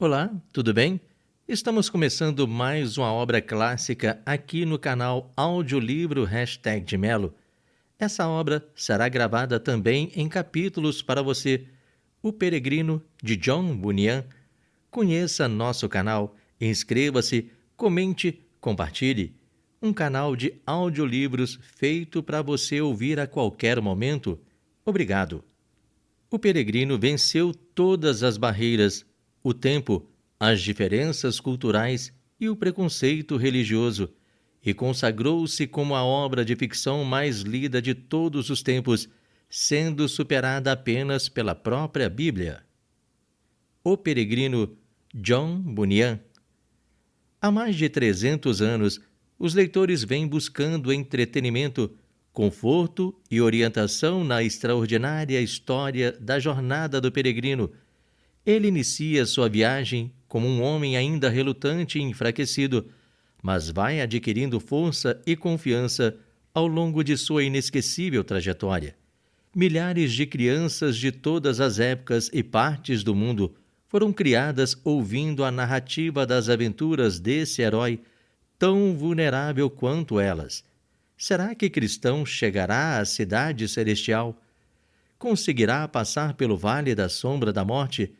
Olá, tudo bem? Estamos começando mais uma obra clássica aqui no canal Audiolivro de Melo. Essa obra será gravada também em capítulos para você. O Peregrino, de John Bunyan. Conheça nosso canal, inscreva-se, comente, compartilhe. Um canal de audiolivros feito para você ouvir a qualquer momento. Obrigado. O peregrino venceu todas as barreiras, o tempo, as diferenças culturais e o preconceito religioso, e consagrou-se como a obra de ficção mais lida de todos os tempos, sendo superada apenas pela própria Bíblia. O peregrino John Bunyan. Há mais de 300 anos, os leitores vêm buscando entretenimento, conforto e orientação na extraordinária história da jornada do peregrino. Ele inicia sua viagem como um homem ainda relutante e enfraquecido, mas vai adquirindo força e confiança ao longo de sua inesquecível trajetória. Milhares de crianças de todas as épocas e partes do mundo foram criadas ouvindo a narrativa das aventuras desse herói, tão vulnerável quanto elas. Será que cristão chegará à cidade celestial? Conseguirá passar pelo vale da sombra da morte?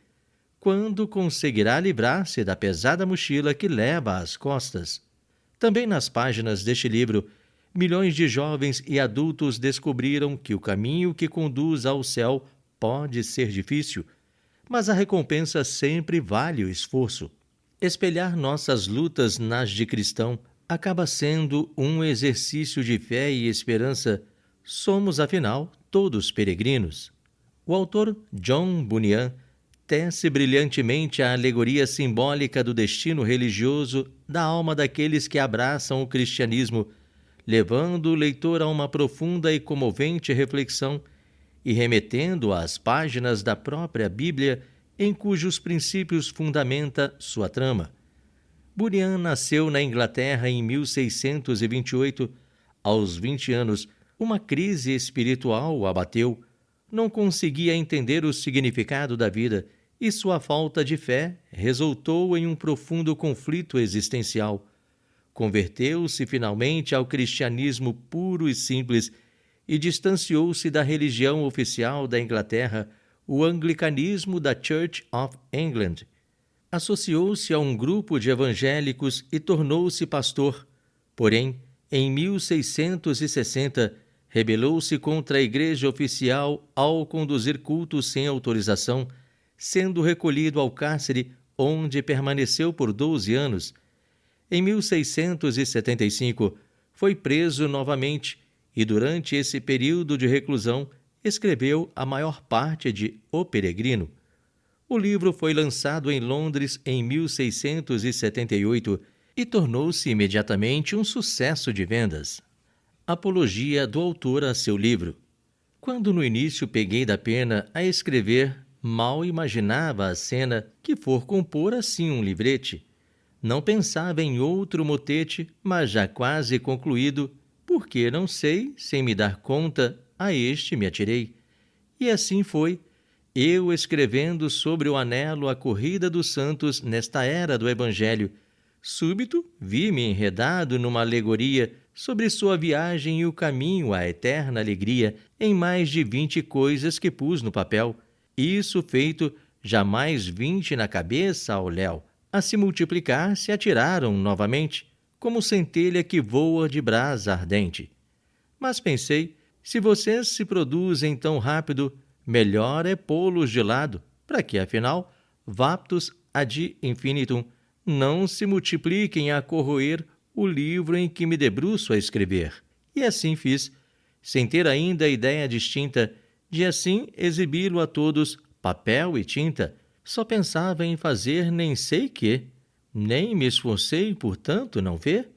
Quando conseguirá livrar-se da pesada mochila que leva às costas? Também nas páginas deste livro, milhões de jovens e adultos descobriram que o caminho que conduz ao céu pode ser difícil, mas a recompensa sempre vale o esforço. Espelhar nossas lutas nas de cristão acaba sendo um exercício de fé e esperança. Somos, afinal, todos peregrinos. O autor John Bunyan tece brilhantemente a alegoria simbólica do destino religioso da alma daqueles que abraçam o cristianismo, levando o leitor a uma profunda e comovente reflexão e remetendo às páginas da própria Bíblia em cujos princípios fundamenta sua trama. Bunyan nasceu na Inglaterra em 1628. Aos 20 anos, uma crise espiritual o abateu. Não conseguia entender o significado da vida e sua falta de fé resultou em um profundo conflito existencial. Converteu-se finalmente ao cristianismo puro e simples e distanciou-se da religião oficial da Inglaterra, o anglicanismo da Church of England. Associou-se a um grupo de evangélicos e tornou-se pastor. Porém, em 1660, rebelou-se contra a igreja oficial ao conduzir cultos sem autorização, sendo recolhido ao cárcere, onde permaneceu por 12 anos. Em 1675, foi preso novamente e, durante esse período de reclusão, escreveu a maior parte de O Peregrino. O livro foi lançado em Londres em 1678 e tornou-se imediatamente um sucesso de vendas. Apologia do autor a seu livro. Quando no início peguei da pena a escrever, mal imaginava a cena que for compor assim um livrete. Não pensava em outro motete, mas já quase concluído, porque não sei, sem me dar conta, a este me atirei. E assim foi, eu escrevendo sobre o anelo a corrida dos santos nesta era do Evangelho. Súbito, vi-me enredado numa alegoria sobre sua viagem e o caminho à eterna alegria em mais de 20 coisas que pus no papel. Isso feito, jamais 20 na cabeça ao léu. A se multiplicar se atiraram novamente, como centelha que voa de brasa ardente. Mas pensei, se vocês se produzem tão rápido, melhor é pô-los de lado, para que, afinal, vaptus ad infinitum, não se multipliquem a corroer o livro em que me debruço a escrever. E assim fiz, sem ter ainda ideia distinta de assim exibi-lo a todos, papel e tinta. Só pensava em fazer nem sei que, nem me esforcei, portanto, não ver?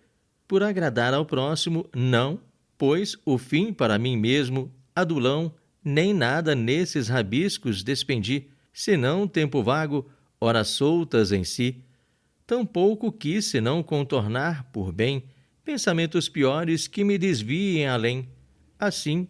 Por agradar ao próximo, não, pois o fim para mim mesmo, adulão, nem nada nesses rabiscos despendi, senão tempo vago, horas soltas em si. Tampouco quis senão contornar, por bem, pensamentos piores que me desviem além. Assim,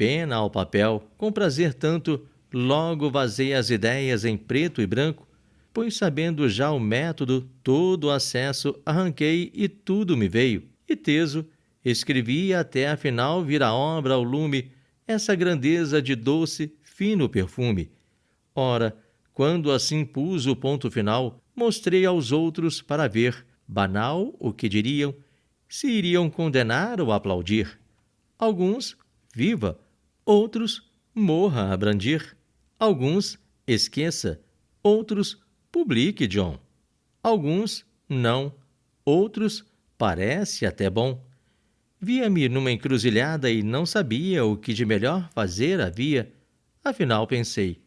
pena ao papel, com prazer tanto, logo vazei as ideias em preto e branco, pois sabendo já o método, todo o acesso arranquei e tudo me veio. E teso, escrevi até afinal vir a obra ao lume, essa grandeza de doce, fino perfume. Ora, quando assim pus o ponto final, mostrei aos outros para ver, banal o que diriam, se iriam condenar ou aplaudir. Alguns, viva, outros, morra a brandir. Alguns, esqueça, outros, publique, John. Alguns, não, outros, parece até bom. Via-me numa encruzilhada e não sabia o que de melhor fazer havia. Afinal pensei,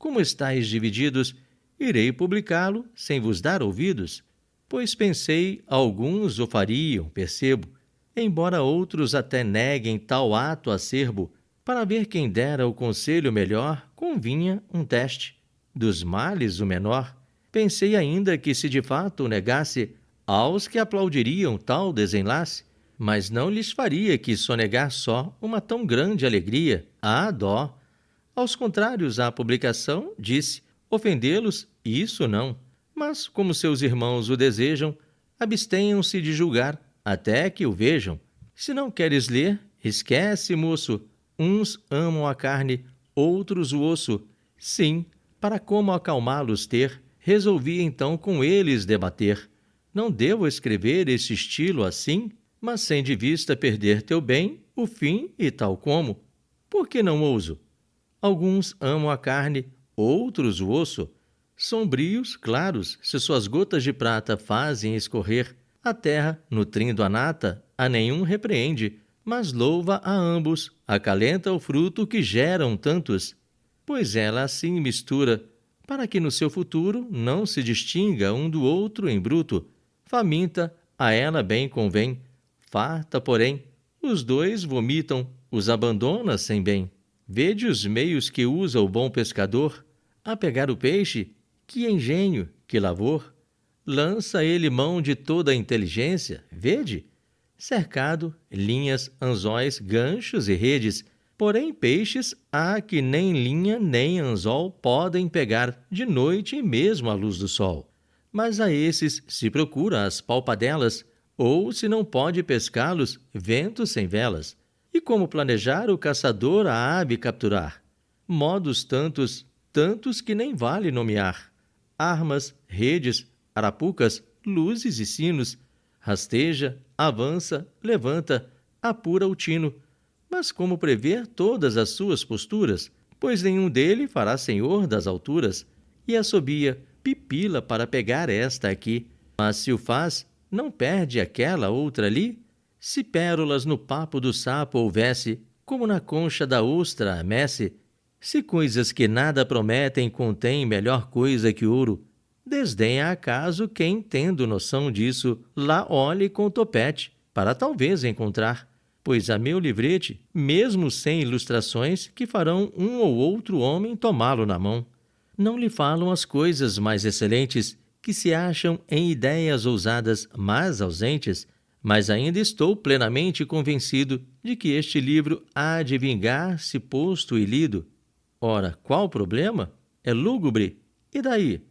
como estáis divididos, irei publicá-lo sem vos dar ouvidos. Pois pensei, alguns o fariam, percebo, embora outros até neguem tal ato acerbo. Para ver quem dera o conselho melhor, convinha um teste. Dos males o menor. Pensei ainda que se de fato o negasse, aos que aplaudiriam tal desenlace, mas não lhes faria que sonegar só uma tão grande alegria. Ah, dó! Aos contrários à publicação, disse, ofendê-los, isso não. Mas, como seus irmãos o desejam, abstenham-se de julgar, até que o vejam. Se não queres ler, esquece, moço. Uns amam a carne, outros o osso. Sim, para como acalmá-los ter, resolvi então com eles debater. Não devo escrever esse estilo assim, mas sem de vista perder teu bem, o fim e tal como. Por que não ouso? Alguns amam a carne, outros o osso. Sombrios, claros, se suas gotas de prata fazem escorrer, a terra, nutrindo a nata, a nenhum repreende, mas louva a ambos, acalenta o fruto que geram tantos. Pois ela assim mistura, para que no seu futuro não se distinga um do outro em bruto. Faminta, a ela bem convém. Farta, porém, os dois vomitam, os abandona sem bem. Vede os meios que usa o bom pescador. A pegar o peixe, que engenho, que lavor. Lança ele mão de toda a inteligência, vede? Cercado, linhas, anzóis, ganchos e redes. Porém, peixes há que nem linha nem anzol podem pegar de noite e mesmo à luz do sol. Mas a esses se procura as palpadelas, ou, se não pode pescá-los, vento sem velas. E como planejar o caçador a ave capturar? Modos tantos, tantos que nem vale nomear. Armas, redes, arapucas, luzes e sinos. Rasteja, avança, levanta, apura o tino. Mas como prever todas as suas posturas? Pois nenhum dele fará senhor das alturas. E assobia, pipila para pegar esta aqui. Mas se o faz, não perde aquela outra ali? Se pérolas no papo do sapo houvesse, como na concha da ostra a messe, se coisas que nada prometem contém melhor coisa que ouro, desdenha acaso quem, tendo noção disso, lá olhe com topete, para talvez encontrar, pois há meu livrete, mesmo sem ilustrações, que farão um ou outro homem tomá-lo na mão. Não lhe falam as coisas mais excelentes, que se acham em ideias ousadas, mas ausentes, mas ainda estou plenamente convencido de que este livro há de vingar-se posto e lido. Ora, qual problema? É lúgubre. E daí?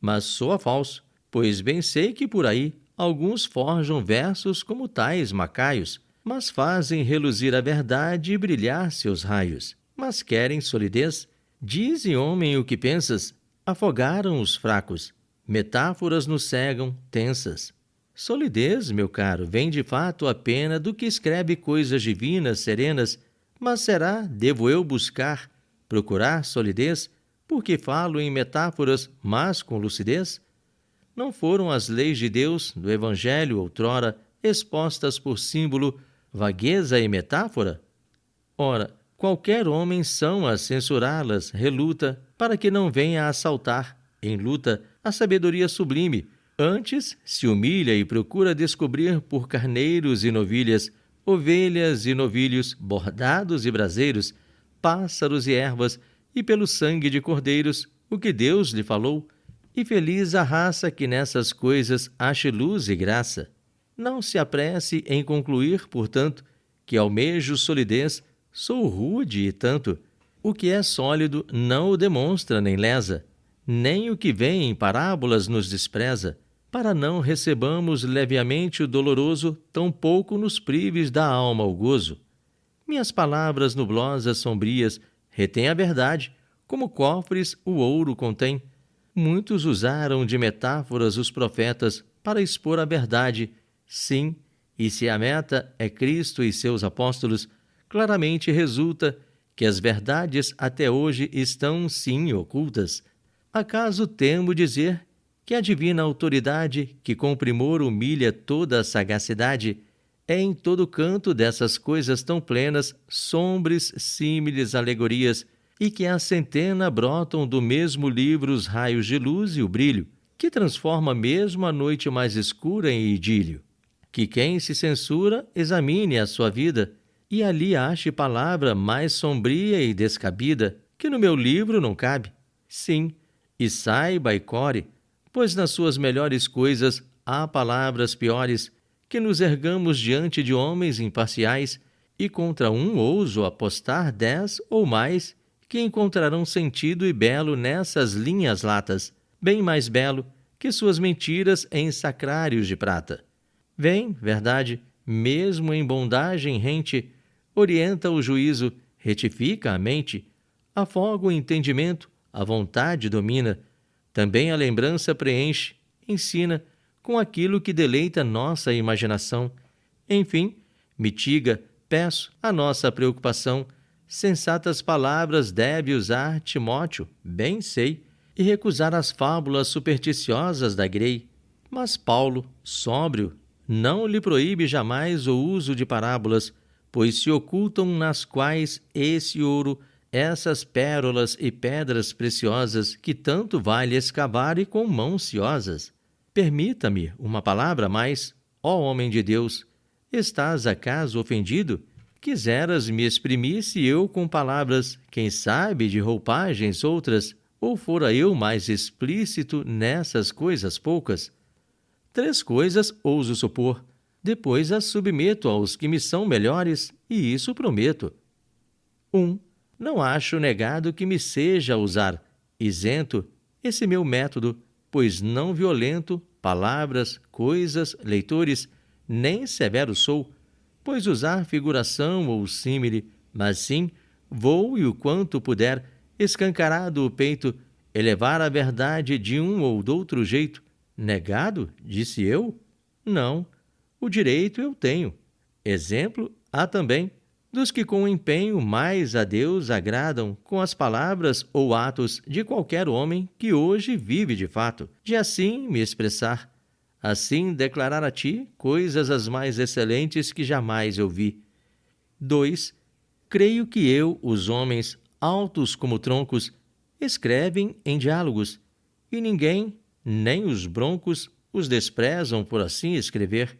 Mas soa falso, pois bem sei que por aí alguns forjam versos como tais macaios, mas fazem reluzir a verdade e brilhar seus raios. Mas querem solidez? Dize, homem, o que pensas? Afogaram os fracos. Metáforas nos cegam, tensas. Solidez, meu caro, vem de fato a pena do que escreve coisas divinas, serenas, mas será, devo eu buscar, procurar solidez, porque falo em metáforas, mas com lucidez? Não foram as leis de Deus, do Evangelho outrora, expostas por símbolo, vagueza e metáfora? Ora, qualquer homem são a censurá-las, reluta, para que não venha a assaltar, em luta, a sabedoria sublime. Antes, se humilha e procura descobrir por carneiros e novilhas, ovelhas e novilhos, bordados e braseiros, pássaros e ervas, e pelo sangue de cordeiros, o que Deus lhe falou, e feliz a raça que nessas coisas ache luz e graça. Não se apresse em concluir, portanto, que almejo solidez, sou rude e tanto. O que é sólido não o demonstra nem lesa, nem o que vem em parábolas nos despreza, para não recebamos levemente o doloroso, tampouco nos prives da alma o gozo. Minhas palavras nublosas sombrias retêm a verdade, como cofres o ouro contém. Muitos usaram de metáforas os profetas para expor a verdade, sim, e se a meta é Cristo e seus apóstolos, claramente resulta que as verdades até hoje estão sim ocultas. Acaso temo dizer que a divina autoridade, que com primor humilha toda a sagacidade, é em todo canto dessas coisas tão plenas, sombres, símiles, alegorias, e que a centena brotam do mesmo livro os raios de luz e o brilho, que transforma mesmo a noite mais escura em idílio. Que quem se censura examine a sua vida, e ali ache palavra mais sombria e descabida, que no meu livro não cabe. Sim, e saiba e core, pois nas suas melhores coisas há palavras piores, que nos ergamos diante de homens imparciais, e contra um ouso apostar 10 ou mais, que encontrarão sentido e belo nessas linhas latas, bem mais belo que suas mentiras em sacrários de prata. Vem, verdade, mesmo em bondagem rente, orienta o juízo, retifica a mente, afoga o entendimento, a vontade domina, também a lembrança preenche, ensina, com aquilo que deleita nossa imaginação. Enfim, mitiga, peço, a nossa preocupação. Sensatas palavras deve usar Timóteo, bem sei, e recusar as fábulas supersticiosas da grei. Mas Paulo, sóbrio, não lhe proíbe jamais o uso de parábolas, pois se ocultam nas quais esse ouro, essas pérolas e pedras preciosas que tanto vale escavar e com mãos ciosas. Permita-me uma palavra a mais, ó homem de Deus. Estás acaso ofendido? Quiseras me exprimisse eu com palavras, quem sabe de roupagens outras, ou fora eu mais explícito nessas coisas poucas? 3 coisas ouso supor, depois as submeto aos que me são melhores, e isso prometo. 1. Não acho negado que me seja usar, isento, esse meu método, pois não violento palavras, coisas, leitores, nem severo sou, pois usar figuração ou símile, mas sim, vou e o quanto puder, escancarado o peito, elevar a verdade de um ou doutro jeito. Negado, disse eu? Não, o direito eu tenho. Exemplo há também dos que com empenho mais a Deus agradam com as palavras ou atos de qualquer homem que hoje vive de fato, de assim me expressar, assim declarar a ti coisas as mais excelentes que jamais eu vi. 2. Creio que os homens, altos como troncos, escrevem em diálogos, e ninguém, nem os broncos, os desprezam por assim escrever.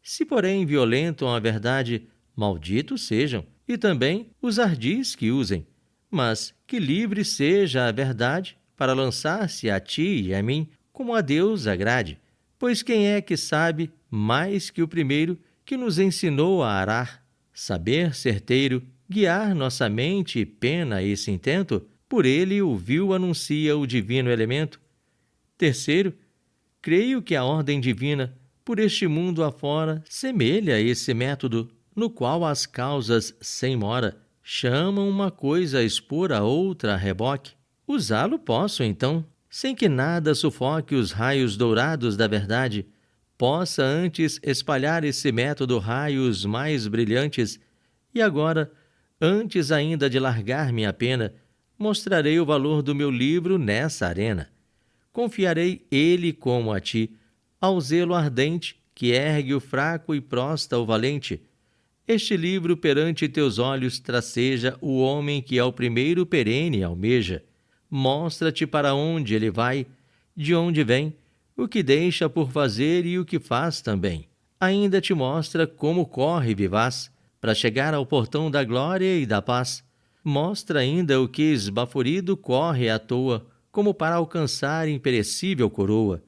Se, porém, violentam a verdade, malditos sejam, e também os ardis que usem, mas que livre seja a verdade para lançar-se a ti e a mim, como a Deus agrade. Pois quem é que sabe, mais que o primeiro, que nos ensinou a arar, saber certeiro, guiar nossa mente e pena esse intento, por ele o vil anuncia o divino elemento. 3. Creio que a ordem divina, por este mundo afora, semelha esse método, no qual as causas sem mora chamam uma coisa a expor a outra a reboque. Usá-lo posso, então, sem que nada sufoque os raios dourados da verdade, possa antes espalhar esse método raios mais brilhantes, e agora, antes ainda de largar minha pena, mostrarei o valor do meu livro nessa arena. Confiarei ele como a ti, ao zelo ardente que ergue o fraco e prosta o valente. Este livro perante teus olhos traceja o homem que ao primeiro perene almeja. Mostra-te para onde ele vai, de onde vem, o que deixa por fazer e o que faz também. Ainda te mostra como corre vivaz, para chegar ao portão da glória e da paz. Mostra ainda o que esbaforido corre à toa, como para alcançar imperecível coroa.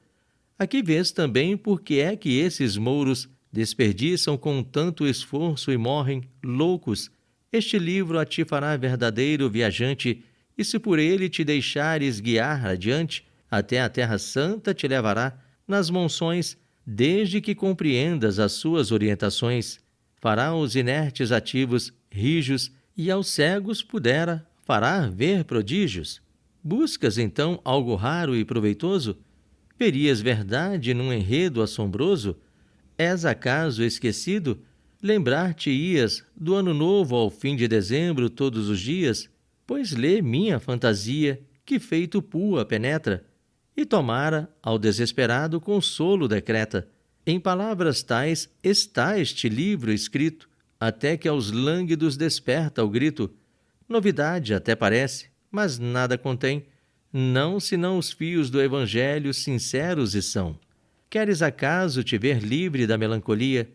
Aqui vês também por que é que esses mouros desperdiçam com tanto esforço e morrem loucos. Este livro a ti fará verdadeiro viajante, e se por ele te deixares guiar adiante, até a terra santa te levará nas monções, desde que compreendas as suas orientações. Fará os inertes ativos rijos, e aos cegos fará ver prodígios. Buscas então algo raro e proveitoso? Verias verdade num enredo assombroso? És acaso esquecido? Lembrar-te-ias do ano novo ao fim de dezembro todos os dias? Pois lê minha fantasia, que feito pua penetra, e tomara ao desesperado consolo decreta. Em palavras tais está este livro escrito, até que aos lânguidos desperta o grito. Novidade até parece, mas nada contém, não senão os fios do Evangelho sinceros e são. Queres acaso te ver livre da melancolia?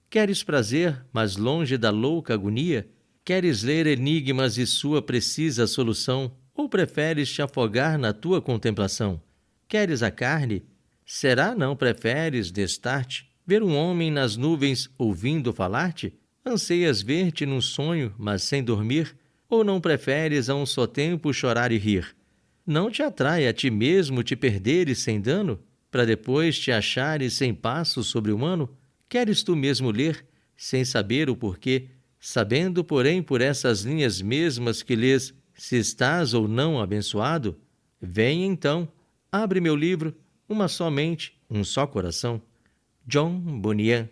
Queres prazer, mas longe da louca agonia? Queres ler enigmas e sua precisa solução? Ou preferes te afogar na tua contemplação? Queres a carne? Será não preferes destar-te? Ver um homem nas nuvens ouvindo falar-te? Anseias ver-te num sonho, mas sem dormir? Ou não preferes a um só tempo chorar e rir? Não te atrai a ti mesmo te perderes sem dano, para depois te achares sem passo sobre-humano? Queres tu mesmo ler, sem saber o porquê, sabendo, porém, por essas linhas mesmas que lês, se estás ou não abençoado? Vem então, abre meu livro, uma só mente, um só coração. John Bunyan.